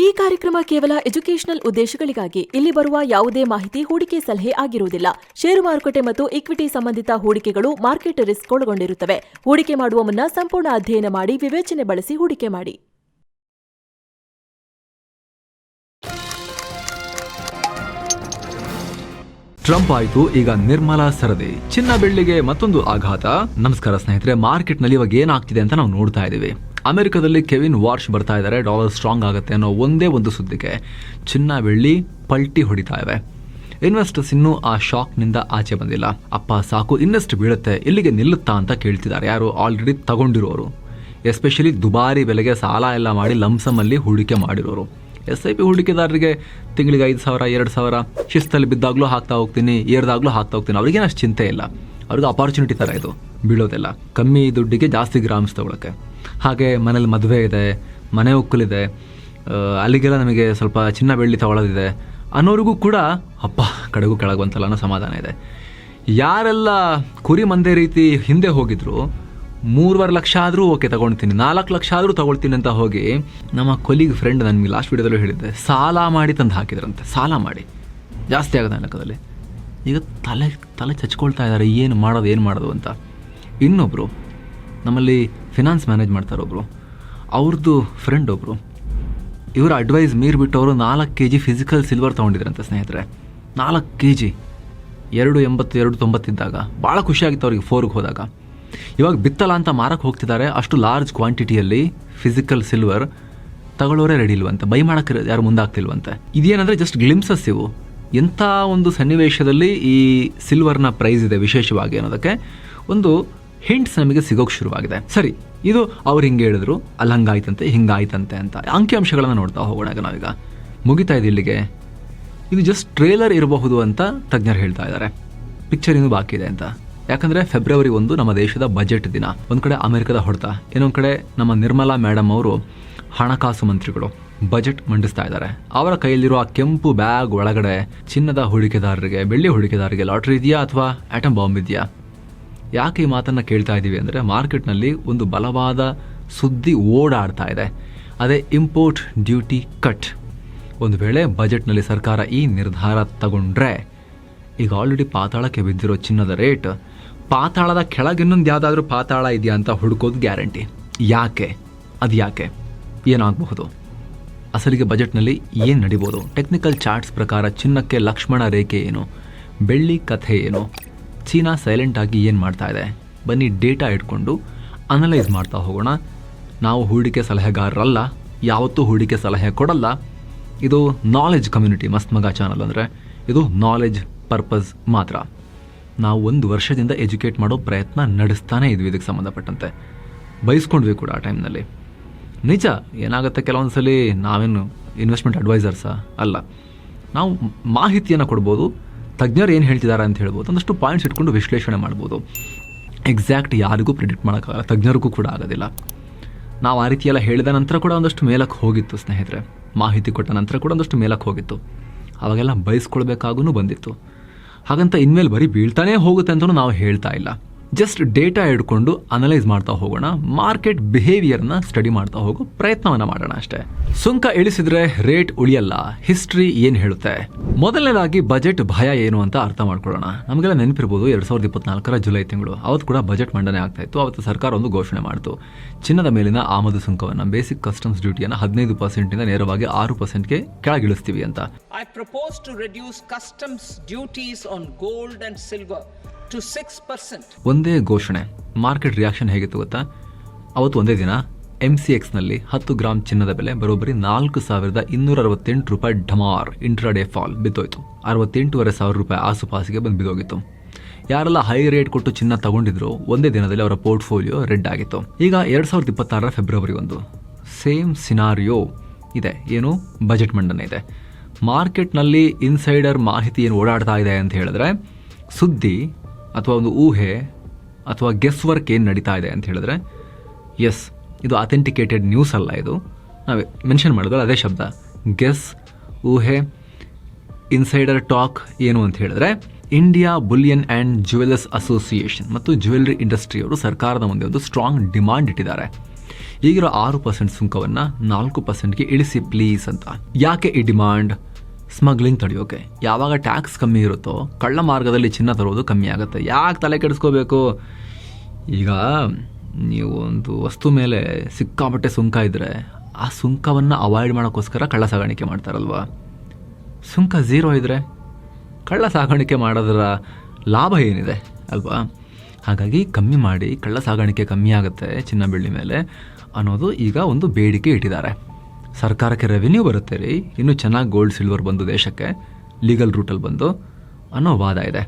ಈ ಕಾರ್ಯಕ್ರಮ ಕೇವಲ ಎಜುಕೇಷನಲ್ ಉದ್ದೇಶಗಳಿಗಾಗಿ. ಇಲ್ಲಿ ಬರುವ ಯಾವುದೇ ಮಾಹಿತಿ ಹೂಡಿಕೆ ಸಲಹೆ ಆಗಿರುವುದಿಲ್ಲ. ಷೇರು ಮಾರುಕಟ್ಟೆ ಮತ್ತು ಇಕ್ವಿಟಿ ಸಂಬಂಧಿತ ಹೂಡಿಕೆಗಳು ಮಾರ್ಕೆಟ್ ರಿಸ್ಕ್ ಒಳಗೊಂಡಿರುತ್ತವೆ. ಹೂಡಿಕೆ ಮಾಡುವ ಮುನ್ನ ಸಂಪೂರ್ಣ ಅಧ್ಯಯನ ಮಾಡಿ ವಿವೇಚನೆ ಬಳಸಿ ಹೂಡಿಕೆ ಮಾಡಿ. ಟ್ರಂಪ್ ಆಯ್ತು, ಈಗ ನಿರ್ಮಲಾ ಸರದಿ. ಚಿನ್ನ ಬೆಳ್ಳಿಗೆ ಮತ್ತೊಂದು ಆಘಾತ. ನಮಸ್ಕಾರ ಸ್ನೇಹಿತರೆ, ಮಾರ್ಕೆಟ್ನಲ್ಲಿ ಇವಾಗ ಏನಾಗ್ತಿದೆ ಅಂತ ನಾವು ನೋಡ್ತಾ ಇದ್ದೀವಿ. ಅಮೆರಿಕದಲ್ಲಿ ಕೆವಿನ್ ವಾರ್ಷ್ ಬರ್ತಾ ಇದ್ದಾರೆ, ಡಾಲರ್ ಸ್ಟ್ರಾಂಗ್ ಆಗುತ್ತೆ ಅನ್ನೋ ಒಂದೇ ಒಂದು ಸುದ್ದಿಗೆ ಚಿನ್ನ ಬೆಳ್ಳಿ ಪಲ್ಟಿ ಹೊಡಿತಾ ಇವೆ. ಇನ್ವೆಸ್ಟರ್ಸ್ ಇನ್ನೂ ಆ ಶಾಕ್ನಿಂದ ಆಚೆ ಬಂದಿಲ್ಲ. ಅಪ್ಪ ಸಾಕು, ಇನ್ನಷ್ಟು ಬೀಳುತ್ತೆ, ಇಲ್ಲಿಗೆ ನಿಲ್ಲುತ್ತಾ ಅಂತ ಕೇಳ್ತಿದ್ದಾರೆ ಯಾರು ಆಲ್ರೆಡಿ ತಗೊಂಡಿರೋರು, ಎಸ್ಪೆಷಲಿ ದುಬಾರಿ ಬೆಲೆಗೆ ಸಾಲ ಎಲ್ಲ ಮಾಡಿ ಲಂಸಮಲ್ಲಿ ಹೂಡಿಕೆ ಮಾಡಿರೋರು. SIP ಹೂಡಿಕೆದಾರರಿಗೆ ತಿಂಗಳಿಗೆ 5,000 2,000 ಶಿಸ್ತಲ್ಲಿ ಬಿದ್ದಾಗಲೂ ಹಾಕ್ತಾ ಹೋಗ್ತೀನಿ, ಏರ್ದಾಗಲೂ ಹಾಕ್ತಾ ಹೋಗ್ತೀನಿ. ಅವ್ರಿಗೇನು ಅಷ್ಟು ಚಿಂತೆ ಇಲ್ಲ, ಅವ್ರಿಗೆ ಅಪಾರ್ಚುನಿಟಿ ಥರ ಇದು ಬೀಳೋದೆಲ್ಲ. ಕಮ್ಮಿ ದುಡ್ಡಿಗೆ ಜಾಸ್ತಿ ಗ್ರಾಮ್ಸ್ ತೊಗೊಳಕ್ಕೆ. ಹಾಗೆ ಮನೇಲಿ ಮದುವೆ ಇದೆ, ಮನೆ ಒಕ್ಕಲಿದೆ, ಅಲ್ಲಿಗೆಲ್ಲ ನಮಗೆ ಸ್ವಲ್ಪ ಚಿನ್ನ ಬೆಳ್ಳಿ ತಗೊಳ್ಳೋದಿದೆ ಅನ್ನೋರಿಗೂ ಕೂಡ ಅಪ್ಪ ಕಡೆಗೂ ಕೆಳಗೆ ಬಂತಲ್ಲ ಅನ್ನೋ ಸಮಾಧಾನ ಇದೆ. ಯಾರೆಲ್ಲ ಕುರಿ ಮಂದೆ ರೀತಿ ಹಿಂದೆ ಹೋಗಿದ್ರು, 3.5 ಲಕ್ಷ ಆದರೂ ಓಕೆ ತಗೊಳ್ತೀನಿ, 4 ಲಕ್ಷ ಆದರೂ ತಗೊಳ್ತೀನಿ ಅಂತ ಹೋಗಿ ನಮ್ಮ ಕೊಲೀಗ್ ಫ್ರೆಂಡ್ ನನಗೆ ಲಾಸ್ಟ್ ವೀಡಿಯೋದಲ್ಲೂ ಹೇಳಿದ್ದೆ, ಸಾಲ ಮಾಡಿ ತಂದು ಹಾಕಿದ್ರಂತೆ. ಸಾಲ ಮಾಡಿ ಜಾಸ್ತಿ ಆಗೋದ ಲೆಕ್ಕದಲ್ಲಿ ಈಗ ತಲೆ ಚಚ್ಕೊಳ್ತಾ ಇದ್ದಾರೆ, ಏನು ಮಾಡೋದು ಅಂತ. ಇನ್ನೊಬ್ಬರು ನಮ್ಮಲ್ಲಿ ಫಿನಾನ್ಸ್ ಮ್ಯಾನೇಜ್ ಮಾಡ್ತಾರೊಬ್ಬರು, ಅವ್ರದ್ದು ಫ್ರೆಂಡ್ ಒಬ್ಬರು, ಇವರ ಅಡ್ವೈಸ್ ಮೀರಿಬಿಟ್ಟು ಅವರು 4 kg ಫಿಸಿಕಲ್ ಸಿಲ್ವರ್ ತೊಗೊಂಡಿದ್ರಂತೆ ಸ್ನೇಹಿತರೆ. 4 kg 280 290 ಇದ್ದಾಗ ಭಾಳ ಖುಷಿಯಾಗಿತ್ತು ಅವ್ರಿಗೆ 4ಗೆ ಹೋದಾಗ. ಇವಾಗ ಬಿತ್ತಲ್ಲ ಅಂತ ಮಾರಕ್ಕೆ ಹೋಗ್ತಿದ್ದಾರೆ. ಅಷ್ಟು ಲಾರ್ಜ್ ಕ್ವಾಂಟಿಟಿಯಲ್ಲಿ ಫಿಸಿಕಲ್ ಸಿಲ್ವರ್ ತಗೊಳ್ಳೋರೇ ರೆಡಿ ಇಲ್ವಂತೆ, ಬೈ ಮಾಡೋಕ್ಕೆ ಯಾರು ಮುಂದಾಗ್ತಿಲ್ವಂತೆ. ಇದೇನಂದರೆ ಜಸ್ಟ್ ಗ್ಲಿಮ್ಸಸ್ ಇವು. ಎಂಥ ಒಂದು ಸನ್ನಿವೇಶದಲ್ಲಿ ಈ ಸಿಲ್ವರ್ನ ಪ್ರೈಸ್ ಇದೆ ವಿಶೇಷವಾಗಿ ಅನ್ನೋದಕ್ಕೆ ಒಂದು ಹಿಂಟ್ಸ್ ನಮಗೆ ಸಿಗೋಕ್ಕೆ ಶುರುವಾಗಿದೆ. ಸರಿ, ಇದು ಅವ್ರು ಹಿಂಗೆ ಹೇಳಿದ್ರು, ಅಲ್ಲಿ ಹಂಗಾಯ್ತಂತೆ ಹಿಂಗಾಯ್ತಂತೆ ಅಂತ ಅಂಕಿಅಂಶಗಳನ್ನು ನೋಡ್ತಾ ಹೋಗೋಣ. ನಾವೀಗ ಮುಗಿತಾ ಇದೆ ಇಲ್ಲಿಗೆ. ಇದು ಜಸ್ಟ್ ಟ್ರೇಲರ್ ಇರಬಹುದು ಅಂತ ತಜ್ಞರು ಹೇಳ್ತಾ ಇದ್ದಾರೆ, ಪಿಕ್ಚರ್ ಇನ್ನೂ ಬಾಕಿ ಇದೆ ಅಂತ. ಯಾಕಂದರೆ ಫೆಬ್ರವರಿ 1 ನಮ್ಮ ದೇಶದ ಬಜೆಟ್ ದಿನ. ಒಂದು ಕಡೆ ಅಮೆರಿಕದ ಹೊಡೆತ, ಇನ್ನೊಂದು ಕಡೆ ನಮ್ಮ ನಿರ್ಮಲಾ ಮೇಡಮ್ ಅವರು ಹಣಕಾಸು ಮಂತ್ರಿಗಳು ಬಜೆಟ್ ಮಂಡಿಸ್ತಾ ಇದ್ದಾರೆ. ಅವರ ಕೈಯಲ್ಲಿರೋ ಆ ಕೆಂಪು ಬ್ಯಾಗ್ ಒಳಗಡೆ ಚಿನ್ನದ ಹೂಡಿಕೆದಾರರಿಗೆ, ಬೆಳ್ಳಿ ಹೂಡಿಕೆದಾರರಿಗೆ ಲಾಟ್ರಿ ಇದೆಯಾ ಅಥವಾ ಆಟಮ್ ಬಾಂಬ್ ಇದೆಯಾ? ಯಾಕೆ ಈ ಮಾತನ್ನು ಕೇಳ್ತಾ ಇದ್ದೀವಿ ಅಂದರೆ, ಮಾರ್ಕೆಟ್ನಲ್ಲಿ ಒಂದು ಬಲವಾದ ಸುದ್ದಿ ಓಡಾಡ್ತಾ ಇದೆ. ಅದೇ ಇಂಪೋರ್ಟ್ ಡ್ಯೂಟಿ ಕಟ್. ಒಂದು ವೇಳೆ ಬಜೆಟ್ನಲ್ಲಿ ಸರ್ಕಾರ ಈ ನಿರ್ಧಾರ ತಗೊಂಡ್ರೆ, ಈಗ ಆಲ್ರೆಡಿ ಪಾತಾಳಕ್ಕೆ ಬಿದ್ದಿರೋ ಚಿನ್ನದ ರೇಟ್, ಪಾತಾಳದ ಕೆಳಗಿನ್ನೊಂದು ಯಾವುದಾದ್ರೂ ಪಾತಾಳ ಇದೆಯಾ ಅಂತ ಹುಡುಕೋದು ಗ್ಯಾರಂಟಿ. ಯಾಕೆ? ಅದು ಯಾಕೆ? ಏನಾಗಬಹುದು? ಅಸಲಿಗೆ ಬಜೆಟ್ನಲ್ಲಿ ಏನು ನಡಿಬೋದು? ಟೆಕ್ನಿಕಲ್ ಚಾರ್ಟ್ಸ್ ಪ್ರಕಾರ ಚಿನ್ನಕ್ಕೆ ಲಕ್ಷ್ಮಣ ರೇಖೆ ಏನು? ಬೆಳ್ಳಿ ಕಥೆ ಏನು? ಚೀನಾ ಸೈಲೆಂಟಾಗಿ ಏನು ಮಾಡ್ತಾ ಇದೆ? ಬನ್ನಿ ಡೇಟಾ ಇಟ್ಕೊಂಡು ಅನಲೈಸ್ ಮಾಡ್ತಾ ಹೋಗೋಣ. ನಾವು ಹೂಡಿಕೆ ಸಲಹೆಗಾರರಲ್ಲ, ಯಾವತ್ತೂ ಹೂಡಿಕೆ ಸಲಹೆ ಕೊಡಲ್ಲ. ಇದು ನಾಲೆಜ್ ಕಮ್ಯುನಿಟಿ ಮಸ್ತ್ ಮಗ ಚಾನಲ್, ಅಂದರೆ ಇದು ನಾಲೆಜ್ ಪರ್ಪಸ್ ಮಾತ್ರ. ನಾವು 1 ವರ್ಷದಿಂದ ಎಜುಕೇಟ್ ಮಾಡೋ ಪ್ರಯತ್ನ ನಡೆಸ್ತಾನೇ ಇದ್ವಿ ಇದಕ್ಕೆ ಸಂಬಂಧಪಟ್ಟಂತೆ. ಬಯಸ್ಕೊಂಡ್ವಿ ಕೂಡ ಆ ಟೈಮ್ನಲ್ಲಿ. ನಿಜ ಏನಾಗುತ್ತೆ, ಕೆಲವೊಂದು ಸಲ ನಾವೇನು ಇನ್ವೆಸ್ಟ್ಮೆಂಟ್ ಅಡ್ವೈಸರ್ಸಾ ಅಲ್ಲ, ನಾವು ಮಾಹಿತಿಯನ್ನು ಕೊಡ್ಬೋದು, ತಜ್ಞರು ಏನು ಹೇಳ್ತಿದ್ದಾರೆ ಅಂತ ಹೇಳ್ಬೋದು, ಒಂದಷ್ಟು ಪಾಯಿಂಟ್ಸ್ ಇಟ್ಕೊಂಡು ವಿಶ್ಲೇಷಣೆ ಮಾಡ್ಬೋದು. ಎಕ್ಸಾಕ್ಟ್ ಯಾರಿಗೂ ಪ್ರಿಡಿಕ್ಟ್ ಮಾಡೋಕ್ಕಾಗಲ್ಲ, ತಜ್ಞರಿಗೂ ಕೂಡ ಆಗೋದಿಲ್ಲ. ನಾವು ಆ ರೀತಿಯೆಲ್ಲ ಹೇಳಿದ ನಂತರ ಕೂಡ ಒಂದಷ್ಟು ಮೇಲಕ್ಕೆ ಹೋಗಿತ್ತು ಸ್ನೇಹಿತರೆ, ಮಾಹಿತಿ ಕೊಟ್ಟ ನಂತರ ಕೂಡ ಒಂದಷ್ಟು ಮೇಲಕ್ಕೆ ಹೋಗಿತ್ತು. ಅವಾಗೆಲ್ಲ ಬಯಸ್ಕೊಳ್ಬೇಕಾಗೂ ಬಂದಿತ್ತು. ಹಾಗಂತ ಇನ್ಮೇಲೆ ಬರೀ ಬೀಳ್ತಾನೇ ಹೋಗುತ್ತೆ ಅಂತಲೂ ನಾವು ಹೇಳ್ತಾ ಇಲ್ಲ. ಜಸ್ಟ್ ಡೇಟಾ ಹಿಡ್ಕೊಂಡು ಅನಲೈಸ್ ಮಾಡ್ತಾ ಹೋಗೋಣ, ಮಾರ್ಕೆಟ್ ಬಿಹೇವಿಯರ್ನ ಸ್ಟಡಿ ಮಾಡ್ತಾ ಹೋಗೋ ಪ್ರಯತ್ನವನ್ನು ಮಾಡೋಣ ಅಷ್ಟೇ. ಸುಂಕ ಇಳಿಸಿದ್ರೆ ರೇಟ್ ಉಳಿಯಲ್ಲ, ಹಿಸ್ಟ್ರಿ ಏನು ಹೇಳುತ್ತೆ? ಮೊದಲನೇದಾಗಿ ಬಜೆಟ್ ಭಯ ಏನು ಅಂತ ಅರ್ಥ ಮಾಡ್ಕೊಳ್ಳೋಣ. ನಮಗೆಲ್ಲ ನೆನಪಿರ್ಬೋದು 2024 ಜುಲೈ ತಿಂಗಳು, ಅವತ್ತು ಕೂಡ ಬಜೆಟ್ ಮಂಡನೆ ಆಗ್ತಾ ಇತ್ತು. ಅವತ್ತು ಸರ್ಕಾರ ಒಂದು ಘೋಷಣೆ ಮಾಡಿತು, ಚಿನ್ನದ ಮೇಲಿನ ಆಮದು ಸುಂಕವನ್ನು, ಬೇಸಿಕ್ ಕಸ್ಟಮ್ಸ್ ಡ್ಯೂಟಿಯನ್ನು 15% ನೇರವಾಗಿ 6%ಗೆ ಕೆಳಗಿಳಿಸ್ತೀವಿ ಅಂತ. I propose to reduce customs duties on gold and silver to 6%. ಒಂದೇ ಘೋಷಣೆ. ಮಾರ್ಕೆಟ್ ರಿಯಾಕ್ಷನ್ ಹೇಗಿತ್ತು ಗೊತ್ತಾ? ಅವತ್ತು ಒಂದೇ ದಿನ MCXನಲ್ಲಿ 10 ಗ್ರಾಮ್ ಚಿನ್ನದ ಬೆಲೆ ಬರೋಬ್ಬರಿ 4,268 ರೂಪಾಯಿ ಢಮಾರ್ ಇಂಟ್ರಾಡೇ ಫಾಲ್ ಬಿದ್ದೋಯ್ತು. 68,500 ರೂಪಾಯಿ ಆಸುಪಾಸಿಗೆ ಬಂದು ಬಿದ್ದೋಗಿತ್ತು. ಯಾರೆಲ್ಲ ಹೈ ರೇಟ್ ಕೊಟ್ಟು ಚಿನ್ನ ತಗೊಂಡಿದ್ರು, ಒಂದೇ ದಿನದಲ್ಲಿ ಅವರ ಪೋರ್ಟ್ಫೋಲಿಯೋ ರೆಡ್ ಆಗಿತ್ತು. ಈಗ 2026 ಫೆಬ್ರವರಿ 1 ಸೇಮ್ ಸಿನಾರಿಯೋ ಇದೆ. ಏನು? ಬಜೆಟ್ ಮಂಡನೆ ಇದೆ. ಮಾರ್ಕೆಟ್ನಲ್ಲಿ ಇನ್ಸೈಡರ್ ಮಾಹಿತಿ ಏನು ಓಡಾಡ್ತಾ ಇದೆ ಅಂತ ಹೇಳಿದ್ರೆ, ಸುದ್ದಿ ಅಥವಾ ಒಂದು ಊಹೆ ಅಥವಾ ಗೆಸ್ ವರ್ಕ್ ಏನು ನಡೀತಾ ಇದೆ ಅಂತ ಹೇಳಿದ್ರೆ, ಎಸ್, ಇದು ಅಥೆಂಟಿಕೇಟೆಡ್ ನ್ಯೂಸ್ ಅಲ್ಲ. ಇದು ನಾವು ಮೆನ್ಷನ್ ಮಾಡಿದ್ರೆ ಅದೇ ಶಬ್ದ, ಗೆಸ್, ಊಹೆ, ಇನ್ಸೈಡರ್ ಟಾಕ್. ಏನು ಅಂತ ಹೇಳಿದ್ರೆ, India Boolean and jewellers association ಮತ್ತು ಜ್ಯುವೆಲರಿ ಇಂಡಸ್ಟ್ರಿಯವರು ಸರ್ಕಾರದ ಮುಂದೆ ಒಂದು ಸ್ಟ್ರಾಂಗ್ ಡಿಮಾಂಡ್ ಇಟ್ಟಿದ್ದಾರೆ. ಈಗಿರೋ 6% ಸುಂಕವನ್ನು 4%ಗೆ ಇಳಿಸಿ ಪ್ಲೀಸ್ ಅಂತ. ಯಾಕೆ ಈ ಡಿಮಾಂಡ್? ಸ್ಮಗ್ಲಿಂಗ್ ತಡೆಯೋಕೆ. ಯಾವಾಗ ಟ್ಯಾಕ್ಸ್ ಕಮ್ಮಿ ಇರುತ್ತೋ ಕಳ್ಳ ಮಾರ್ಗದಲ್ಲಿ ಚಿನ್ನ ತರೋದು ಕಮ್ಮಿ ಆಗುತ್ತೆ. ಯಾಕೆ ತಲೆ ಕೆಡಿಸ್ಕೋಬೇಕು? ಈಗ ನೀವು ಒಂದು ವಸ್ತು ಮೇಲೆ ಸಿಕ್ಕಾಪಟ್ಟೆ ಸುಂಕ ಇದ್ದರೆ ಆ ಸುಂಕವನ್ನು ಅವಾಯ್ಡ್ ಮಾಡೋಕ್ಕೋಸ್ಕರ ಕಳ್ಳ ಸಾಗಾಣಿಕೆ ಮಾಡ್ತಾರಲ್ವ. ಸುಂಕ 0 ಇದ್ದರೆ ಕಳ್ಳ ಸಾಗಾಣಿಕೆ ಮಾಡೋದರ ಲಾಭ ಏನಿದೆ ಅಲ್ವಾ? ಹಾಗಾಗಿ ಕಮ್ಮಿ ಮಾಡಿ, ಕಳ್ಳ ಸಾಗಾಣಿಕೆ ಕಮ್ಮಿ ಆಗುತ್ತೆ ಚಿನ್ನ ಬೆಳ್ಳಿ ಮೇಲೆ ಅನ್ನೋದು ಈಗ ಒಂದು ಬೇಡಿಕೆ ಇಟ್ಟಿದ್ದಾರೆ. ಸರ್ಕಾರಕ್ಕೆ ರೆವಿನ್ಯೂ ಬರುತ್ತೆ ರೀ, ಇನ್ನೂ ಚೆನ್ನಾಗಿ ಗೋಲ್ಡ್ ಸಿಲ್ವರ್ ಬಂದು ದೇಶಕ್ಕೆ ಲೀಗಲ್ ರೂಟಲ್ಲಿ ಬಂದು ಅನ್ನೋ ವಾದ ಇದೆ.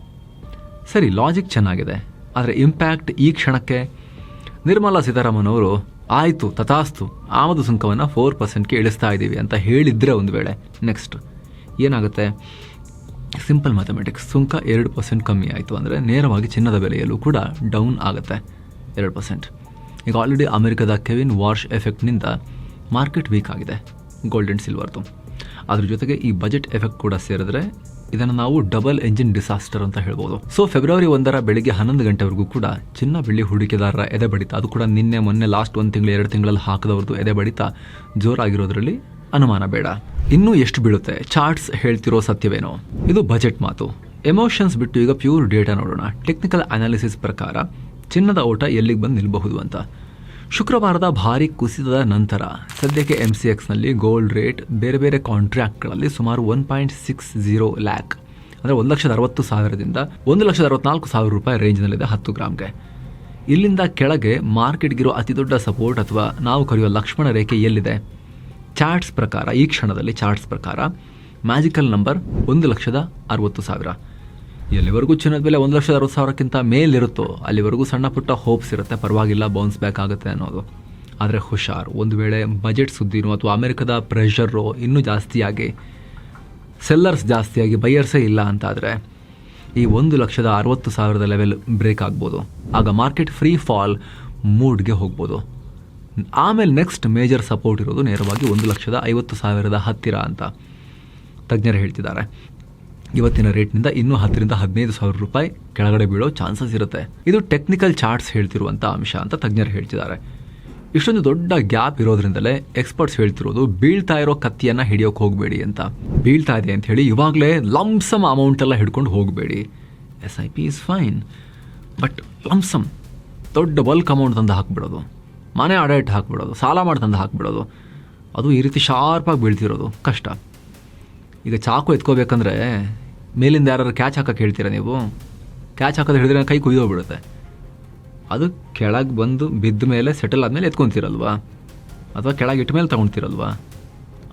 ಸರಿ, ಲಾಜಿಕ್ ಚೆನ್ನಾಗಿದೆ, ಆದರೆ ಇಂಪ್ಯಾಕ್ಟ್ ಈ ಕ್ಷಣಕ್ಕೆ ನಿರ್ಮಲಾ ಸೀತಾರಾಮನ್ ಅವರು ಆಯಿತು ತಥಾಸ್ತು ಆಮದು ಸುಂಕವನ್ನು 4%ಗೆ ಇಳಿಸ್ತಾ ಇದ್ದೀವಿ ಅಂತ ಹೇಳಿದರೆ ಒಂದು ವೇಳೆ ನೆಕ್ಸ್ಟ್ ಏನಾಗುತ್ತೆ? Simple mathematics. ಸುಂಕ 2% ಕಮ್ಮಿ ಆಯಿತು ಅಂದರೆ ನೇರವಾಗಿ ಚಿನ್ನದ ಬೆಲೆಯಲ್ಲೂ ಕೂಡ ಡೌನ್ ಆಗುತ್ತೆ 2%. ಈಗ ಆಲ್ರೆಡಿ ಅಮೆರಿಕದ ಕೆವಿನ್ ವಾರ್ಷ್ ಎಫೆಕ್ಟ್ನಿಂದ ಮಾರ್ಕೆಟ್ ವೀಕ್ ಆಗಿದೆ ಗೋಲ್ಡ್ ಆ್ಯಂಡ್ ಸಿಲ್ವರ್ದು. ಅದ್ರ ಜೊತೆಗೆ ಈ ಬಜೆಟ್ ಎಫೆಕ್ಟ್ ಕೂಡ ಸೇರಿದ್ರೆ ಇದನ್ನು ನಾವು ಡಬಲ್ ಎಂಜಿನ್ ಡಿಸಾಸ್ಟರ್ ಅಂತ ಹೇಳ್ಬೋದು. ಸೊ ಫೆಬ್ರವರಿ 1 ಬೆಳಿಗ್ಗೆ 11 ಗಂಟೆವರೆಗೂ ಕೂಡ ಚಿನ್ನ ಬೆಳ್ಳಿ ಹೂಡಿಕೆದಾರರ ಎದೆ ಬಡಿತ, ಅದು ಕೂಡ ನಿನ್ನೆ ಮೊನ್ನೆ ಲಾಸ್ಟ್ 1 ತಿಂಗಳು 2 ತಿಂಗಳಲ್ಲಿ ಹಾಕಿದವ್ರದ್ದು ಎದೆ ಬಡಿತ ಜೋರಾಗಿರೋದ್ರಲ್ಲಿ ಅನುಮಾನ ಬೇಡ. ಇನ್ನೂ ಎಷ್ಟು ಬೀಳುತ್ತೆ? ಚಾರ್ಟ್ಸ್ ಹೇಳ್ತಿರೋ ಸತ್ಯವೇನೋ? ಇದು ಬಜೆಟ್ ಮಾತು. ಎಮೋಷನ್ಸ್ ಬಿಟ್ಟು ಈಗ ಪ್ಯೂರ್ ಡೇಟಾ ನೋಡೋಣ. ಟೆಕ್ನಿಕಲ್ ಅನಾಲಿಸಿಸ್ ಪ್ರಕಾರ ಚಿನ್ನದ ಓಟ ಎಲ್ಲಿಗೆ ಬಂದು ನಿಲ್ಲಬಹುದು ಅಂತ. ಶುಕ್ರವಾರದ ಭಾರಿ ಕುಸಿತದ ನಂತರ ಸದ್ಯಕ್ಕೆ MCXನಲ್ಲಿ ಗೋಲ್ಡ್ ರೇಟ್ ಬೇರೆ ಬೇರೆ ಕಾಂಟ್ರಾಕ್ಟ್ಗಳಲ್ಲಿ ಸುಮಾರು 1.60 ಲ್ಯಾಕ್ ಅಂದರೆ 1,60,000ದಿಂದ 1,64,000 ರೂಪಾಯಿ ರೇಂಜ್ನಲ್ಲಿದೆ 10 ಗ್ರಾಮ್ಗೆ. ಇಲ್ಲಿಂದ ಕೆಳಗೆ ಮಾರ್ಕೆಟ್ಗಿರೋ ಅತಿ ದೊಡ್ಡ ಸಪೋರ್ಟ್ ಅಥವಾ ನಾವು ಕರೆಯುವ ಲಕ್ಷ್ಮಣ ರೇಖೆ ಎಲ್ಲಿದೆ? ಚಾರ್ಟ್ಸ್ ಪ್ರಕಾರ, ಈ ಕ್ಷಣದಲ್ಲಿ ಚಾರ್ಟ್ಸ್ ಪ್ರಕಾರ ಮ್ಯಾಜಿಕಲ್ ನಂಬರ್ 1,60,000. ಎಲ್ಲಿವರೆಗೂ ಚಿನ್ನದ ಬೆಲೆ 1,60,000ಕ್ಕಿಂತ ಮೇಲಿರುತ್ತೋ ಅಲ್ಲಿವರೆಗೂ ಸಣ್ಣ ಪುಟ್ಟ ಹೋಪ್ಸ್ ಇರುತ್ತೆ, ಪರವಾಗಿಲ್ಲ ಬೌನ್ಸ್ ಬ್ಯಾಕ್ ಆಗುತ್ತೆ ಅನ್ನೋದು. ಆದರೆ ಹುಷಾರ್, ಒಂದು ವೇಳೆ ಬಜೆಟ್ ಸುದ್ದಿನೋ ಅಥವಾ ಅಮೆರಿಕದ ಪ್ರೆಷರು ಇನ್ನೂ ಜಾಸ್ತಿಯಾಗಿ ಸೆಲ್ಲರ್ಸ್ ಜಾಸ್ತಿಯಾಗಿ ಬೈಯರ್ಸೇ ಇಲ್ಲ ಅಂತಾದರೆ ಈ 1,60,000 ಲೆವೆಲ್ ಬ್ರೇಕ್ ಆಗ್ಬೋದು. ಆಗ ಮಾರ್ಕೆಟ್ ಫ್ರೀ ಫಾಲ್ ಮೂಡ್ಗೆ ಹೋಗ್ಬೋದು. ಆಮೇಲೆ ನೆಕ್ಸ್ಟ್ ಮೇಜರ್ ಸಪೋರ್ಟ್ ಇರೋದು ನೇರವಾಗಿ 1,50,000 ಹತ್ತಿರ ಅಂತ ತಜ್ಞರು ಹೇಳ್ತಿದ್ದಾರೆ. ಇವತ್ತಿನ ರೇಟ್ನಿಂದ ಇನ್ನೂ 10,000 ರಿಂದ 15,000 ರೂಪಾಯಿ ಕೆಳಗಡೆ ಬೀಳೋ ಚಾನ್ಸಸ್ ಇರುತ್ತೆ. ಇದು ಟೆಕ್ನಿಕಲ್ ಚಾರ್ಟ್ಸ್ ಹೇಳ್ತಿರುವಂಥ ಅಂಶ ಅಂತ ತಜ್ಞರು ಹೇಳ್ತಿದ್ದಾರೆ. ಇಷ್ಟೊಂದು ದೊಡ್ಡ ಗ್ಯಾಪ್ ಇರೋದ್ರಿಂದಲೇ ಎಕ್ಸ್ಪರ್ಟ್ಸ್ ಹೇಳ್ತಿರೋದು ಬೀಳ್ತಾ ಇರೋ ಕತ್ತಿಯನ್ನು ಹಿಡಿಯೋಕೆ ಹೋಗಬೇಡಿ ಅಂತ. ಬೀಳ್ತಾ ಇದೆ ಅಂತ ಹೇಳಿ ಇವಾಗಲೇ ಲಂಸಮ್ ಅಮೌಂಟೆಲ್ಲ ಹಿಡ್ಕೊಂಡು ಹೋಗಬೇಡಿ. SIP is fine, but lump sum ದೊಡ್ಡ ಬಲ್ಕ್ ಅಮೌಂಟ್ ತಂದು ಹಾಕ್ಬಿಡೋದು, ಮನೆ ಅಡೇಟ್ ಹಾಕ್ಬಿಡೋದು, ಸಾಲ ಮಾಡಿ ತಂದು ಹಾಕ್ಬಿಡೋದು, ಅದು ಈ ರೀತಿ ಶಾರ್ಪಾಗಿ ಬೀಳ್ತಿರೋದು ಕಷ್ಟ. ಈಗ ಚಾಕು ಎತ್ಕೋಬೇಕಂದ್ರೆ ಮೇಲಿಂದ ಯಾರು ಕ್ಯಾಚ್ ಹಾಕೋಕೆ ಹೇಳ್ತೀರಾ ನೀವು? ಕ್ಯಾಚ್ ಹಾಕೋದು ಹಿಡಿದ್ರೆ ಕೈ ಕುಯ್ದೋಗ್ಬಿಡುತ್ತೆ. ಅದು ಕೆಳಗೆ ಬಂದು ಬಿದ್ದ ಮೇಲೆ ಸೆಟಲ್ ಆದಮೇಲೆ ಎತ್ಕೊತೀರಲ್ವಾ, ಅಥವಾ ಕೆಳಗೆ ಇಟ್ಟ ಮೇಲೆ ತೊಗೊಳ್ತೀರಲ್ವಾ,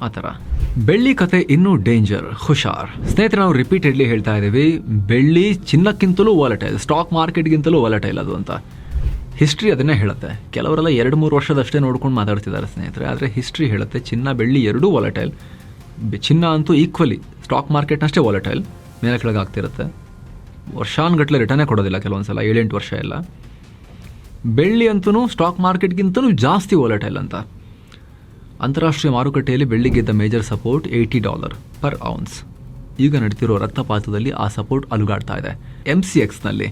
ಆ ಥರ. ಬೆಳ್ಳಿ ಕತೆ ಇನ್ನೂ ಡೇಂಜರ್, ಹುಷಾರ್. ಸ್ನೇಹಿತರೆ, ನಾವು ರಿಪೀಟೆಡ್ಲಿ ಹೇಳ್ತಾ ಇದ್ದೀವಿ, ಬೆಳ್ಳಿ ಚಿನ್ನಕ್ಕಿಂತಲೂ ವಾಲಟೈಲ್, ಸ್ಟಾಕ್ ಮಾರ್ಕೆಟ್ಗಿಂತಲೂ ವಾಲಟೈಲ್ ಅದು ಅಂತ. ಹಿಸ್ಟ್ರಿ ಅದನ್ನೇ ಹೇಳುತ್ತೆ. ಕೆಲವರೆಲ್ಲ 2-3 ವರ್ಷದಷ್ಟೇ ನೋಡ್ಕೊಂಡು ಮಾತಾಡ್ತಿದ್ದಾರೆ ಸ್ನೇಹಿತರೆ, ಆದರೆ ಹಿಸ್ಟ್ರಿ ಹೇಳುತ್ತೆ ಚಿನ್ನ ಬೆಳ್ಳಿ ಎರಡೂ ವಾಲಟೈಲ್. ಚಿನ್ನ ಅಂತೂ ಈಕ್ವಲಿ ಸ್ಟಾಕ್ ಮಾರ್ಕೆಟ್ನಷ್ಟೇ ವಾಲಟೈಲ್, ಮೇಲೆ ಕೆಳಗೆ ಆಗ್ತಿರುತ್ತೆ. ವರ್ಷಾನುಗಟ್ಟಲೆ ರಿಟರ್ನೇ ಕೊಡೋದಿಲ್ಲ ಕೆಲವೊಂದು ಸಲ, 7-8 ವರ್ಷ ಎಲ್ಲ. ಬೆಳ್ಳಿ ಅಂತೂ ಸ್ಟಾಕ್ ಮಾರ್ಕೆಟ್ಗಿಂತಲೂ ಜಾಸ್ತಿ ವಾಲಟೈಲ್ ಅಂತ. ಅಂತಾರಾಷ್ಟ್ರೀಯ ಮಾರುಕಟ್ಟೆಯಲ್ಲಿ ಬೆಳ್ಳಿಗಿದ್ದ ಮೇಜರ್ ಸಪೋರ್ಟ್ $80 ಪರ್ ಔನ್ಸ್. ಈಗ ನಡೀತಿರೋ ರಕ್ತಪಾತದಲ್ಲಿ ಆ ಸಪೋರ್ಟ್ ಅಲುಗಾಡ್ತಾ ಇದೆ. MCXನಲ್ಲಿ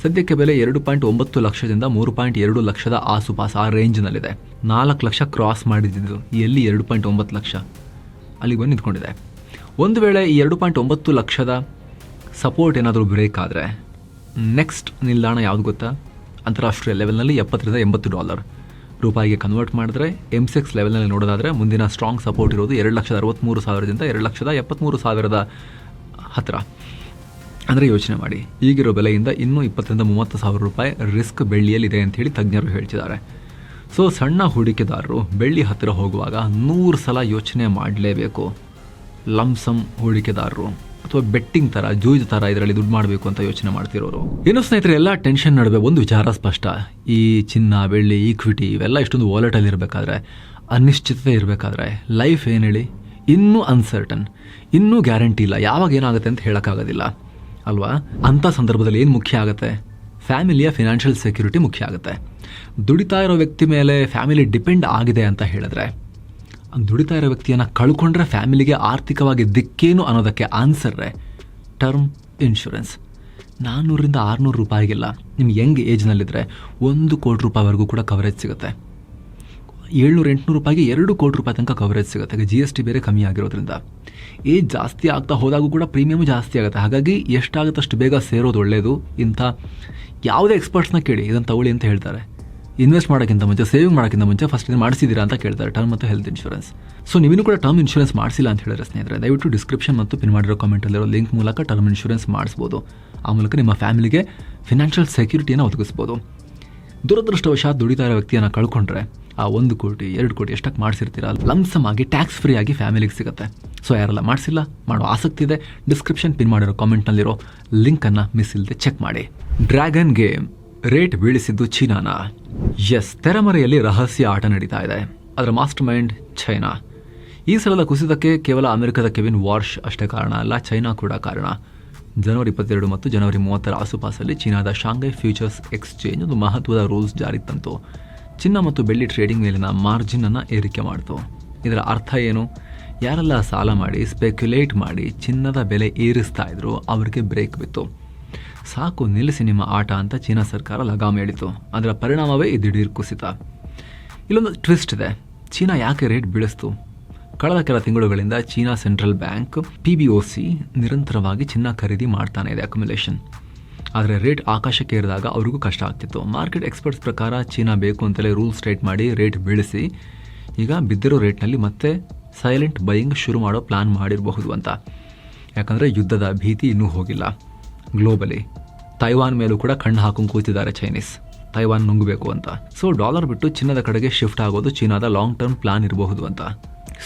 ಸದ್ಯಕ್ಕೆ ಬೆಲೆ 2.9 ಲಕ್ಷದಿಂದ 3.2 ಲಕ್ಷದ ಆಸುಪಾಸು, ಆ ರೇಂಜ್ನಲ್ಲಿದೆ. 4 ಲಕ್ಷ ಕ್ರಾಸ್ ಮಾಡಿದ್ದು ಎಲ್ಲಿ 2.9 ಲಕ್ಷ ಅಲ್ಲಿಗೆ ಬಂದು ನಿಂತ್ಕೊಂಡಿದೆ. ಒಂದು ವೇಳೆ ಈ 2.9 ಲಕ್ಷದ ಸಪೋರ್ಟ್ ಏನಾದರೂ ಬ್ರೇಕ್ ಆದರೆ ನೆಕ್ಸ್ಟ್ ನಿಲ್ದಾಣ ಯಾವುದು ಗೊತ್ತಾ? ಅಂತಾರಾಷ್ಟ್ರೀಯ ಲೆವೆಲ್ನಲ್ಲಿ $70-80 ರೂಪಾಯಿಗೆ ಕನ್ವರ್ಟ್ ಮಾಡಿದ್ರೆ MCX ಲೆವೆಲ್ನಲ್ಲಿ ನೋಡೋದಾದರೆ ಮುಂದಿನ ಸ್ಟ್ರಾಂಗ್ ಸಪೋರ್ಟ್ ಇರೋದು 2,63,000ದಿಂದ 2,73,000 ಹತ್ತಿರ. ಅಂದರೆ ಯೋಚನೆ ಮಾಡಿ, ಈಗಿರೋ ಬೆಲೆಯಿಂದ ಇನ್ನೂ 20,000-30,000 ರೂಪಾಯಿ ರಿಸ್ಕ್ ಬೆಳ್ಳಿಯಲ್ಲಿದೆ ಅಂಥೇಳಿ ತಜ್ಞರು ಹೇಳ್ತಿದ್ದಾರೆ. ಸೊ ಸಣ್ಣ ಹೂಡಿಕೆದಾರರು ಬೆಳ್ಳಿ ಹತ್ತಿರ ಹೋಗುವಾಗ 100 ಸಲ ಯೋಚನೆ ಮಾಡಲೇಬೇಕು. ಲಂಸಮ್ ಹೂಡಿಕೆದಾರರು ಅಥವಾ ಬೆಟ್ಟಿಂಗ್ ಥರ, ಜೂಜ್ ಥರ ಇದರಲ್ಲಿ ದುಡ್ಡು ಮಾಡಬೇಕು ಅಂತ ಯೋಚನೆ ಮಾಡ್ತಿರೋರು. ಇನ್ನು ಸ್ನೇಹಿತರೆ, ಎಲ್ಲ ಟೆನ್ಷನ್ ನಡುವೆ ಒಂದು ವಿಚಾರ ಸ್ಪಷ್ಟ. ಈ ಚಿನ್ನ ಬೆಳ್ಳಿ ಈಕ್ವಿಟಿ ಇವೆಲ್ಲ ಇಷ್ಟೊಂದು ವಾಲಟೈಲ್ ಇರಬೇಕಾದ್ರೆ, ಅನಿಶ್ಚಿತತೆ ಇರಬೇಕಾದ್ರೆ ಲೈಫ್ ಏನು ಹೇಳಿ, ಇನ್ನೂ ಅನ್ಸರ್ಟನ್, ಇನ್ನೂ ಗ್ಯಾರಂಟಿ ಇಲ್ಲ, ಯಾವಾಗ ಏನಾಗುತ್ತೆ ಅಂತ ಹೇಳೋಕ್ಕಾಗೋದಿಲ್ಲ ಅಲ್ವಾ? ಅಂಥ ಸಂದರ್ಭದಲ್ಲಿ ಏನು ಮುಖ್ಯ ಆಗುತ್ತೆ? ಫ್ಯಾಮಿಲಿಯ ಫಿನಾನ್ಷಿಯಲ್ ಸೆಕ್ಯೂರಿಟಿ ಮುಖ್ಯ ಆಗುತ್ತೆ. ದುಡಿತಾ ಇರೋ ವ್ಯಕ್ತಿ ಮೇಲೆ ಫ್ಯಾಮಿಲಿ ಡಿಪೆಂಡ್ ಆಗಿದೆ ಅಂತ ಹೇಳಿದ್ರೆ, ದುಡಿತಾ ಇರೋ ವ್ಯಕ್ತಿಯನ್ನು ಕಳ್ಕೊಂಡ್ರೆ ಫ್ಯಾಮಿಲಿಗೆ ಆರ್ಥಿಕವಾಗಿ ದಿಕ್ಕೇನು ಅನ್ನೋದಕ್ಕೆ ಆನ್ಸರ್ರೆ ಟರ್ಮ್ ಇನ್ಶೂರೆನ್ಸ್. 400ರಿಂದ 600 ರೂಪಾಯಿಗೆಲ್ಲ ನಿಮ್ಗೆ ಯಂಗ್ ಏಜ್ನಲ್ಲಿದ್ದರೆ 1 ಕೋಟಿ ರೂಪಾಯಿವರೆಗೂ ಕೂಡ ಕವರೇಜ್ ಸಿಗುತ್ತೆ. 700-800 ರೂಪಾಯಿಗೆ 2 ಕೋಟಿ ರೂಪಾಯಿ ತನಕ ಕವರೇಜ್ ಸಿಗುತ್ತೆ. GST ಬೇರೆ ಕಮ್ಮಿ ಆಗಿರೋದ್ರಿಂದ ಏಜ್ ಜಾಸ್ತಿ ಆಗ್ತಾ ಹೋದಾಗೂ ಕೂಡ ಪ್ರೀಮಿಯಮ್ ಜಾಸ್ತಿ ಆಗುತ್ತೆ. ಹಾಗಾಗಿ ಎಷ್ಟಾಗುತ್ತೆ ಅಷ್ಟು ಬೇಗ ಸೇರೋದು ಒಳ್ಳೆಯದು. ಇಂಥ ಯಾವುದೇ ಎಕ್ಸ್ಪರ್ಟ್ಸ್ನ ಕೇಳಿ ಇದನ್ನು ತಗೊಳ್ಳಿ ಅಂತ ಹೇಳ್ತಾರೆ. ಇನ್ವೆಸ್ಟ್ ಮಾಡೋಕ್ಕಿಂತ ಮುಂಚೆ, ಸೇವಿಂಗ್ ಮಾಡೋಕ್ಕಿಂತ ಮುಂಚೆ ಫಸ್ಟ್ ಇದು ಮಾಡಿಸಿದ್ದೀರಾ ಅಂತ ಕೇಳ್ತಾರೆ, ಟರ್ಮ್ ಮತ್ತು ಹೆಲ್ತ್ ಇನ್ಶೂರೆನ್ಸ್. ಸೊ ನೀವಿನ್ನೂ ಕೂಡ ಟರ್ಮ್ ಇನ್ಶೂರೆನ್ಸ್ ಮಾಡಿಸಿಲ್ಲ ಅಂತ ಹೇಳಿದ್ರೆ ಸ್ನೇಹಿತರೆ, ದಯವಿಟ್ಟು ಡಿಸ್ಕ್ರಿಪ್ಷನ್ ಮತ್ತು ಪಿನ್ ಮಾಡಿರೋ ಕಾಮೆಂಟಲ್ಲಿರೋ ಲಿಂಕ್ ಮೂಲಕ ಟರ್ಮ್ ಇನ್ಶೂರೆನ್ಸ್ ಮಾಡಿಸ್ಬೋದು. ಆ ಮೂಲಕ ನಿಮ್ಮ ಫ್ಯಾಮಿಲಿಗೆ ಫಿನಾನ್ಷಿಯಲ್ ಸೆಕ್ಯೂರಿಟಿಯನ್ನು ಒದಗಿಸ್ಬೋದು. ದುರದೃಷ್ಟವಶಾತ್ ದುಡಿತಾ ಇರೋ ವ್ಯಕ್ತಿಯನ್ನು ಕಳ್ಕೊಂಡ್ರೆ ಆ 1 ಕೋಟಿ 2 ಕೋಟಿ ಎಷ್ಟಕ್ಕೆ ಮಾಡಿಸಿರ್ತೀರ ಲಂಸಮ್ ಆಗಿ ಟ್ಯಾಕ್ಸ್ ಫ್ರೀ ಆಗಿ ಫ್ಯಾಮಿಲಿಗೆ ಸಿಗುತ್ತೆ. ಸೊ ಯಾರೆಲ್ಲ ಮಾಡಿಸಿಲ್ಲ, ಮಾಡೋ ಆಸಕ್ತಿ ಇದೆ, ಡಿಸ್ಕ್ರಿಪ್ಷನ್ ಪಿನ್ ಮಾಡಿರೋ ಕಾಮೆಂಟ್ನಲ್ಲಿರೋ ಲಿಂಕನ್ನು ಮಿಸ್ ಇಲ್ಲದೆ ಚೆಕ್ ಮಾಡಿ. ಡ್ರ್ಯಾಗನ್ ಗೇಮ್ ರೇಟ್ ಬೀಳಿಸಿದ್ದು ಚೀನಾನ. ಎಸ್, ತೆರೆಮರೆಯಲ್ಲಿ ರಹಸ್ಯ ಆಟ ನಡೀತಾ ಇದೆ. ಅದರ ಮಾಸ್ಟರ್ ಮೈಂಡ್ ಚೈನಾ. ಈ ಸಲದ ಕುಸಿತಕ್ಕೆ ಕೇವಲ ಅಮೆರಿಕದ ಕೆವಿನ್ ವಾರ್ಷ್ ಅಷ್ಟೇ ಕಾರಣ ಅಲ್ಲ, ಚೈನಾ ಕೂಡ ಕಾರಣ. ಜನವರಿ 22 ಮತ್ತು ಜನವರಿ 30 ಆಸುಪಾಸಲ್ಲಿ ಚೀನಾದ ಶಾಂಘೈ ಫ್ಯೂಚರ್ಸ್ ಎಕ್ಸ್ಚೇಂಜ್ ಒಂದು ಮಹತ್ವದ ರೂಲ್ಸ್ ಜಾರಿಗೆ ತಂತು. ಚಿನ್ನ ಮತ್ತು ಬೆಳ್ಳಿ ಟ್ರೇಡಿಂಗ್ ಮೇಲಿನ ಮಾರ್ಜಿನನ್ನು ಏರಿಕೆ ಮಾಡಿತು. ಇದರ ಅರ್ಥ ಏನು? ಯಾರೆಲ್ಲ ಸಾಲ ಮಾಡಿ ಸ್ಪೆಕ್ಯುಲೇಟ್ ಮಾಡಿ ಚಿನ್ನದ ಬೆಲೆ ಏರಿಸ್ತಾ ಇದ್ರು ಅವರಿಗೆ ಬ್ರೇಕ್ ಬಿತ್ತು. ಸಾಕು, ನಿಲ್ಲಿಸಿ ನಿಮ್ಮ ಆಟ ಅಂತ ಚೀನಾ ಸರ್ಕಾರ ಲಗಾಮ್ ಹೇಳಿತು. ಅದರ ಪರಿಣಾಮವೇ ಈ ದಿಢೀರ್ ಕುಸಿತ. ಇಲ್ಲೊಂದು ಟ್ವಿಸ್ಟ್ ಇದೆ. ಚೀನಾ ಯಾಕೆ ರೇಟ್ ಬೀಳಿಸ್ತು? ಕಳೆದ ಕೆಲ ತಿಂಗಳುಗಳಿಂದ ಚೀನಾ ಸೆಂಟ್ರಲ್ ಬ್ಯಾಂಕ್ PBOC ನಿರಂತರವಾಗಿ ಚಿನ್ನ ಖರೀದಿ ಮಾಡ್ತಾನೆ ಇದೆ, ಅಕ್ಯುಮುಲೇಷನ್. ಆದರೆ ರೇಟ್ ಆಕಾಶಕ್ಕೆ ಏರಿದಾಗ ಅವ್ರಿಗೂ ಕಷ್ಟ ಆಗ್ತಿತ್ತು. ಮಾರ್ಕೆಟ್ ಎಕ್ಸ್ಪರ್ಟ್ಸ್ ಪ್ರಕಾರ ಚೀನಾ ಬೇಕು ಅಂತಲೇ ರೂಲ್ ಸ್ಟ್ರೈಟ್ ಮಾಡಿ ರೇಟ್ ಬೀಳಿಸಿ ಈಗ ಬಿದ್ದಿರೋ ರೇಟ್ನಲ್ಲಿ ಮತ್ತೆ ಸೈಲೆಂಟ್ ಬೈಯಿಂಗ್ ಶುರು ಮಾಡೋ ಪ್ಲಾನ್ ಮಾಡಿರಬಹುದು ಅಂತ. ಯಾಕಂದರೆ ಯುದ್ಧದ ಭೀತಿ ಇನ್ನೂ ಹೋಗಿಲ್ಲ ಗ್ಲೋಬಲಿ. ತೈವಾನ್ ಮೇಲೂ ಕೂಡ ಕಣ್ಣು ಹಾಕೊಂಡು ಕೂತಿದ್ದಾರೆ ಚೈನೀಸ್, ತೈವಾನ್ ನುಂಗಬೇಕು ಅಂತ. ಸೊ ಡಾಲರ್ ಬಿಟ್ಟು ಚಿನ್ನದ ಕಡೆಗೆ ಶಿಫ್ಟ್ ಆಗೋದು ಚೀನಾದ ಲಾಂಗ್ ಟರ್ಮ್ ಪ್ಲಾನ್ ಇರಬಹುದು ಅಂತ.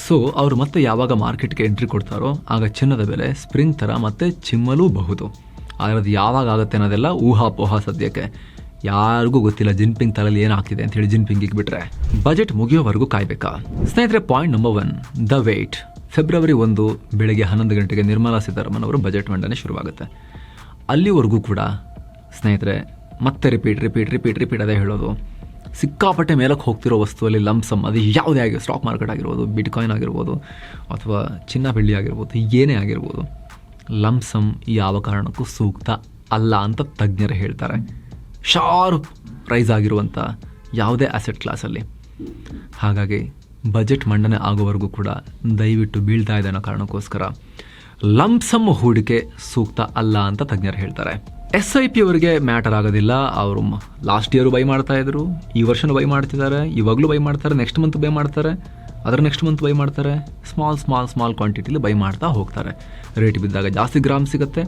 ಸೊ ಅವರು ಮತ್ತೆ ಯಾವಾಗ ಮಾರ್ಕೆಟ್ಗೆ ಎಂಟ್ರಿ ಕೊಡ್ತಾರೋ ಆಗ ಚಿನ್ನದ ಬೆಲೆ ಸ್ಪ್ರಿಂಗ್ ಥರ ಮತ್ತೆ ಚಿಮ್ಮಲೂಬಹುದು. ಆದರೆ ಅದು ಯಾವಾಗ ಆಗುತ್ತೆ ಅನ್ನೋದೆಲ್ಲ ಊಹಾಪೋಹ. ಸದ್ಯಕ್ಕೆ ಯಾರಿಗೂ ಗೊತ್ತಿಲ್ಲ ಜಿನ್ಪಿಂಗ್ ತಲೆಯಲ್ಲಿ ಏನಾಗ್ತಿದೆ ಅಂತ ಹೇಳಿ. ಜಿನ್ಪಿಂಗಿಗೆ ಬಿಟ್ಟರೆ ಬಜೆಟ್ ಮುಗಿಯೋವರೆಗೂ ಕಾಯ್ಬೇಕಾ ಸ್ನೇಹಿತರೆ? Point number 1, the wait. February 1 ಬೆಳಗ್ಗೆ 11 ಗಂಟೆಗೆ ನಿರ್ಮಲಾ ಸೀತಾರಾಮನ್ ಅವರು ಬಜೆಟ್ ಮಂಡನೆ ಶುರುವಾಗುತ್ತೆ. ಅಲ್ಲಿವರೆಗೂ ಕೂಡ ಸ್ನೇಹಿತರೆ ಮತ್ತೆ ರಿಪೀಟ್ ಅದೇ ಹೇಳೋದು. ಸಿಕ್ಕಾಪಟ್ಟೆ ಮೇಲಕ್ಕೆ ಹೋಗ್ತಿರೋ ವಸ್ತುವಲ್ಲಿ ಲಂಸಮ್, ಅದು ಯಾವುದೇ ಆಗಿರೋ, ಸ್ಟಾಕ್ ಮಾರ್ಕೆಟ್ ಆಗಿರ್ಬೋದು, ಬಿಟ್ಕಾಯಿನ್ ಆಗಿರ್ಬೋದು, ಅಥವಾ ಚಿನ್ನ ಬೆಳ್ಳಿ ಆಗಿರ್ಬೋದು, ಏನೇ ಆಗಿರ್ಬೋದು, ಲಂಸಮ್ ಯಾವ ಕಾರಣಕ್ಕೂ ಸೂಕ್ತ ಅಲ್ಲ ಅಂತ ತಜ್ಞರು ಹೇಳ್ತಾರೆ. ಶಾರ್ಪ್ ಪ್ರೈಸ್ ಆಗಿರುವಂಥ ಯಾವುದೇ ಅಸೆಟ್ ಕ್ಲಾಸಲ್ಲಿ. ಹಾಗಾಗಿ ಬಜೆಟ್ ಮಂಡನೆ ಆಗೋವರೆಗೂ ಕೂಡ ದಯವಿಟ್ಟು ಬೀಳ್ತಾ ಇದೆ ಅನ್ನೋ ಕಾರಣಕ್ಕೋಸ್ಕರ ಲಂಸಮ್ ಹೂಡಿಕೆ ಸೂಕ್ತ ಅಲ್ಲ ಅಂತ ತಜ್ಞರು ಹೇಳ್ತಾರೆ. SIP ಅವರಿಗೆ ಮ್ಯಾಟರ್ ಆಗೋದಿಲ್ಲ. ಅವರು ಲಾಸ್ಟ್ ಇಯರು ಬೈ ಮಾಡ್ತಾ ಇದ್ರು, ಈ ವರ್ಷನೂ ಬೈ ಮಾಡ್ತಿದ್ದಾರೆ, ಇವಾಗಲೂ ಬೈ ಮಾಡ್ತಾರೆ, ನೆಕ್ಸ್ಟ್ ಮಂತ್ ಬೈ ಮಾಡ್ತಾರೆ, ಅದರ ನೆಕ್ಸ್ಟ್ ಮಂತ್ ಬೈ ಮಾಡ್ತಾರೆ. ಸ್ಮಾಲ್ ಕ್ವಾಂಟಿಟಿಲಿ ಬೈ ಮಾಡ್ತಾ ಹೋಗ್ತಾರೆ. ರೇಟ್ ಬಿದ್ದಾಗ ಜಾಸ್ತಿ ಗ್ರಾಮ್ ಸಿಗುತ್ತೆ,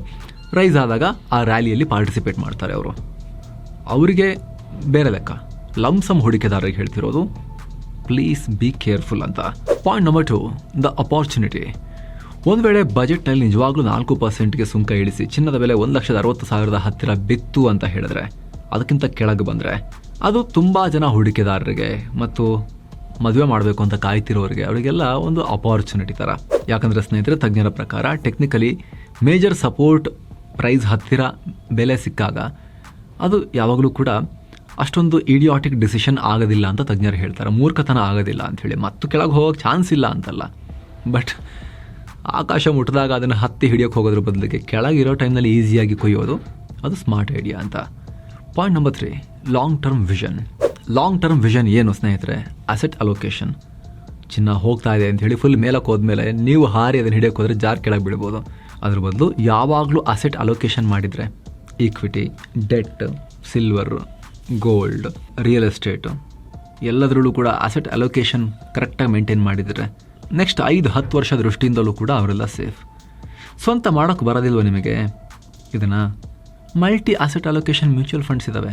ರೈಸ್ ಆದಾಗ ಆ ರ್ಯಾಲಿಯಲ್ಲಿ ಪಾರ್ಟಿಸಿಪೇಟ್ ಮಾಡ್ತಾರೆ ಅವರು. ಅವರಿಗೆ ಬೇರೆ ಲೆಕ್ಕ. ಲಂಸಮ್ ಹೂಡಿಕೆದಾರರಿಗೆ ಹೇಳ್ತಿರೋದು ಪ್ಲೀಸ್ ಬಿ ಕೇರ್ಫುಲ್ ಅಂತ. Point number 2, the opportunity. ಒಂದು ವೇಳೆ ಬಜೆಟ್ನಲ್ಲಿ ನಿಜವಾಗ್ಲೂ 4%ಗೆ ಸುಂಕ ಇಳಿಸಿ ಚಿನ್ನದ ಬೆಲೆ 1,60,000 ಹತ್ತಿರ ಬಿತ್ತು ಅಂತ ಹೇಳಿದ್ರೆ, ಅದಕ್ಕಿಂತ ಕೆಳಗೆ ಬಂದರೆ ಅದು ತುಂಬ ಜನ ಹೂಡಿಕೆದಾರರಿಗೆ ಮತ್ತು ಮದುವೆ ಮಾಡಬೇಕು ಅಂತ ಕಾಯ್ತಿರೋರಿಗೆ ಅವರಿಗೆಲ್ಲ ಒಂದು ಅಪಾರ್ಚುನಿಟಿ ಥರ. ಯಾಕಂದರೆ ಸ್ನೇಹಿತರೆ, ತಜ್ಞರ ಪ್ರಕಾರ ಟೆಕ್ನಿಕಲಿ ಮೇಜರ್ ಸಪೋರ್ಟ್ ಪ್ರೈಸ್ ಹತ್ತಿರ ಬೆಲೆ ಸಿಕ್ಕಾಗ ಅದು ಯಾವಾಗಲೂ ಕೂಡ ಅಷ್ಟೊಂದು ಇಡಿಯಾಟಿಕ್ ಡಿಸಿಷನ್ ಆಗೋದಿಲ್ಲ ಅಂತ ತಜ್ಞರು ಹೇಳ್ತಾರೆ. ಮೂರ್ಖತನ ಆಗೋದಿಲ್ಲ ಅಂಥೇಳಿ. ಮತ್ತು ಕೆಳಗೆ ಹೋಗೋಕ್ಕೆ ಚಾನ್ಸ್ ಇಲ್ಲ ಅಂತಲ್ಲ, ಬಟ್ ಆಕಾಶ ಮುಟ್ಟಿದಾಗ ಅದನ್ನು ಹತ್ತಿ ಹಿಡಿಯೋಕ್ಕೆ ಹೋಗೋದ್ರ ಬದಲಿಗೆ ಕೆಳಗಿರೋ ಟೈಮ್ನಲ್ಲಿ ಈಸಿಯಾಗಿ ಕೊಯ್ಯೋದು ಅದು ಸ್ಮಾರ್ಟ್ ಐಡಿಯಾ ಅಂತ. Point number 3, long term vision. Long term vision ಏನು ಸ್ನೇಹಿತರೆ? Asset allocation. ಚಿನ್ನ ಹೋಗ್ತಾ ಇದೆ ಅಂತ ಹೇಳಿ ಫುಲ್ ಮೇಲಕ್ಕೆ ಹೋದ್ಮೇಲೆ ನೀವು ಹಾರಿ ಅದನ್ನು ಹಿಡಿಯೋಕೆ ಹೋದರೆ ಜಾರ್ ಕೆಳಗೆ ಬಿಡ್ಬೋದು. ಅದ್ರ ಬದಲು ಯಾವಾಗಲೂ ಅಸೆಟ್ ಅಲೋಕೇಶನ್ ಮಾಡಿದರೆ equity, debt, silver, gold, real estate ಎಲ್ಲದರಲ್ಲೂ ಕೂಡ ಅಸೆಟ್ ಅಲೋಕೇಶನ್ ಕರೆಕ್ಟಾಗಿ ಮೇಂಟೈನ್ ಮಾಡಿದರೆ ನೆಕ್ಸ್ಟ್ 5-10 ವರ್ಷ ದೃಷ್ಟಿಯಿಂದಲೂ ಕೂಡ ಅವರೆಲ್ಲ ಸೇಫ್. ಸ್ವಂತ ಮಾಡೋಕ್ಕೆ ಬರೋದಿಲ್ವ ನಿಮಗೆ ಇದನ್ನು? Multi asset allocation mutual funds ಇದ್ದಾವೆ.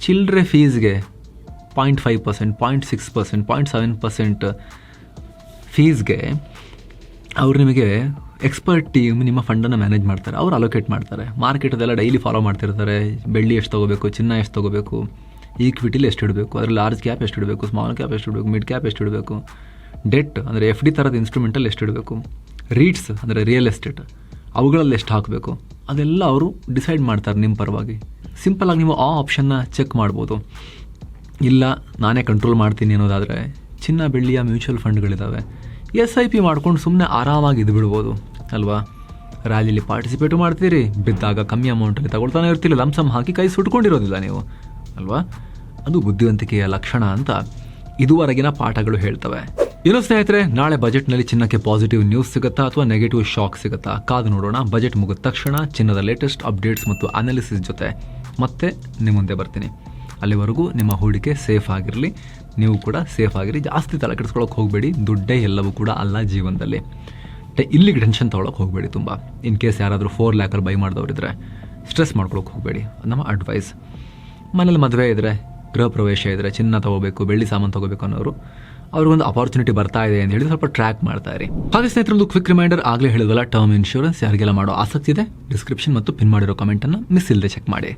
ಚಿಲ್ಲರೆ ಫೀಸ್ಗೆ 0.5%, 0.6%, 0.7% ಫೀಸ್ಗೆ ಅವ್ರು ನಿಮಗೆ ಎಕ್ಸ್ಪರ್ಟ್ ಟೀಮ್ ನಿಮ್ಮ ಫಂಡನ್ನು ಮ್ಯಾನೇಜ್ ಮಾಡ್ತಾರೆ. ಅವ್ರು ಅಲೋಕೇಟ್ ಮಾಡ್ತಾರೆ. ಮಾರ್ಕೆಟದೆಲ್ಲ ಡೈಲಿ ಫಾಲೋ ಮಾಡ್ತಿರ್ತಾರೆ. ಬೆಳ್ಳಿ ಎಷ್ಟು ತೊಗೋಬೇಕು, ಚಿನ್ನ ಎಷ್ಟು ತೊಗೋಬೇಕು, ಈಕ್ವಿಟಿಲಿ ಎಷ್ಟು ಇಡಬೇಕು, ಅದರಲ್ಲಿ ಲಾರ್ಜ್ ಕ್ಯಾಪ್ ಎಷ್ಟು ಇಡಬೇಕು, ಸ್ಮಾಲ್ ಕ್ಯಾಪ್ ಎಷ್ಟು ಇಡಬೇಕು, ಮಿಡ್ ಕ್ಯಾಪ್ ಎಷ್ಟು ಇಡಬೇಕು, ಡೆಟ್ ಅಂದರೆ FD ಥರದ ಇನ್ಸ್ಟ್ರೂಮೆಂಟಲ್ಲಿ ಎಷ್ಟು ಇಡಬೇಕು, ರೀಟ್ಸ್ ಅಂದರೆ ರಿಯಲ್ ಎಸ್ಟೇಟ್ ಅವುಗಳಲ್ಲಿ ಎಷ್ಟು ಹಾಕಬೇಕು, ಅದೆಲ್ಲ ಅವರು ಡಿಸೈಡ್ ಮಾಡ್ತಾರೆ ನಿಮ್ಮ ಪರವಾಗಿ. ಸಿಂಪಲಾಗಿ ನೀವು ಆ ಆಪ್ಷನ್ನ ಚೆಕ್ ಮಾಡ್ಬೋದು. ಇಲ್ಲ ನಾನೇ ಕಂಟ್ರೋಲ್ ಮಾಡ್ತೀನಿ ಅನ್ನೋದಾದರೆ ಚಿನ್ನ ಬೆಳ್ಳಿಯ ಮ್ಯೂಚುವಲ್ ಫಂಡ್ಗಳಿದ್ದಾವೆ. SIP ಮಾಡ್ಕೊಂಡು ಸುಮ್ಮನೆ ಆರಾಮಾಗಿ ಇದು ಬಿಡ್ಬೋದು ಅಲ್ವಾ? ರ್ಯಾಲಿಲಿ ಪಾರ್ಟಿಸಿಪೇಟು ಮಾಡ್ತೀರಿ, ಬಿದ್ದಾಗ ಕಮ್ಮಿ ಅಮೌಂಟಲ್ಲಿ ತಗೊಳ್ತಾನೆ ಇರ್ತಿಲ್ಲ, ಲಂಸಮ್ ಹಾಕಿ ಕೈ ಸುಟ್ಕೊಂಡಿರೋದಿಲ್ಲ ನೀವು ಅಲ್ವಾ? ಅದು ಬುದ್ಧಿವಂತಿಕೆಯ ಲಕ್ಷಣ ಅಂತ ಇದುವರೆಗಿನ ಪಾಠಗಳು ಹೇಳ್ತವೆ. ಇನ್ನು ಸ್ನೇಹಿತರೆ, ನಾಳೆ ಬಜೆಟ್ನಲ್ಲಿ ಚಿನ್ನಕ್ಕೆ ಪಾಸಿಟಿವ್ ನ್ಯೂಸ್ ಸಿಗುತ್ತಾ ಅಥವಾ ನೆಗೆಟಿವ್ ಶಾಕ್ ಸಿಗುತ್ತಾ ಕಾದು ನೋಡೋಣ. ಬಜೆಟ್ ಮುಗಿದ ತಕ್ಷಣ ಚಿನ್ನದ ಲೇಟೆಸ್ಟ್ ಅಪ್ಡೇಟ್ಸ್ ಮತ್ತು ಅನಾಲಿಸಿಸ್ ಜೊತೆ ಮತ್ತೆ ನಿಮ್ಮ ಮುಂದೆ ಬರ್ತೀನಿ. ಅಲ್ಲಿವರೆಗೂ ನಿಮ್ಮ ಹೂಡಿಕೆ ಸೇಫ್ ಆಗಿರಲಿ, ನೀವು ಕೂಡ ಸೇಫ್ ಆಗಿರಿ. ಜಾಸ್ತಿ ತಲೆ ಕೆಡಿಸ್ಕೊಳ್ಳೋಕೆ ಹೋಗಬೇಡಿ. ದುಡ್ಡೇ ಎಲ್ಲವೂ ಕೂಡ ಅಲ್ಲ ಜೀವನದಲ್ಲಿ. ಇಲ್ಲಿಗೆ ಟೆನ್ಷನ್ ತೊಗೊಳಕ್ಕೆ ಹೋಗಬೇಡಿ ತುಂಬ. ಇನ್ ಕೇಸ್ ಯಾರಾದರೂ 4 ಲ್ಯಾಕಲ್ಲಿ ಬೈ ಮಾಡಿದವರಿದ್ರೆ ಸ್ಟ್ರೆಸ್ ಮಾಡ್ಕೊಳಕ್ಕೆ ಹೋಗಬೇಡಿ. ನಮ್ಮ ಅಡ್ವೈಸ್. ಮನೇಲಿ ಮದುವೆ ಇದ್ದರೆ, ಗೃಹ ಪ್ರವೇಶ ಇದ್ದರೆ, ಚಿನ್ನ ತೊಗೋಬೇಕು, ಬೆಳ್ಳಿ ಸಾಮಾನು ತೊಗೋಬೇಕು ಅನ್ನೋರು ಅವ್ರಿಗೊಂದು ಅಪಾರ್ಚುನಿಟಿ ಬರ್ತಾ ಇದೆ ಅಂತ ಹೇಳಿ ಸ್ವಲ್ಪ ಟ್ರ್ಯಾಕ್ ಮಾಡ್ತಾ ಇರಿ. ಹಾಗೆ ಸ್ನೇಹಿತರೆ, ಒಂದು ಕ್ವಿಕ್ ರಿಮೈಂಡರ್, ಆಗಲೇ ಹೇಳಿದ್ವಲ್ಲ, ಟರ್ಮ್ ಇನ್ಶೂರೆನ್ಸ್ ಯಾರಿಗೆಲ್ಲ ಮಾಡೋ ಆಸಕ್ತಿ ಇದೆ, ಡಿಸ್ಕ್ರಿಪ್ಷನ್ ಮತ್ತು ಪಿನ್ ಮಾಡಿರೋ ಕಮೆಂಟನ್ನು ಮಿಸ್ ಇಲ್ಲದೆ ಚೆಕ್ ಮಾಡಿ.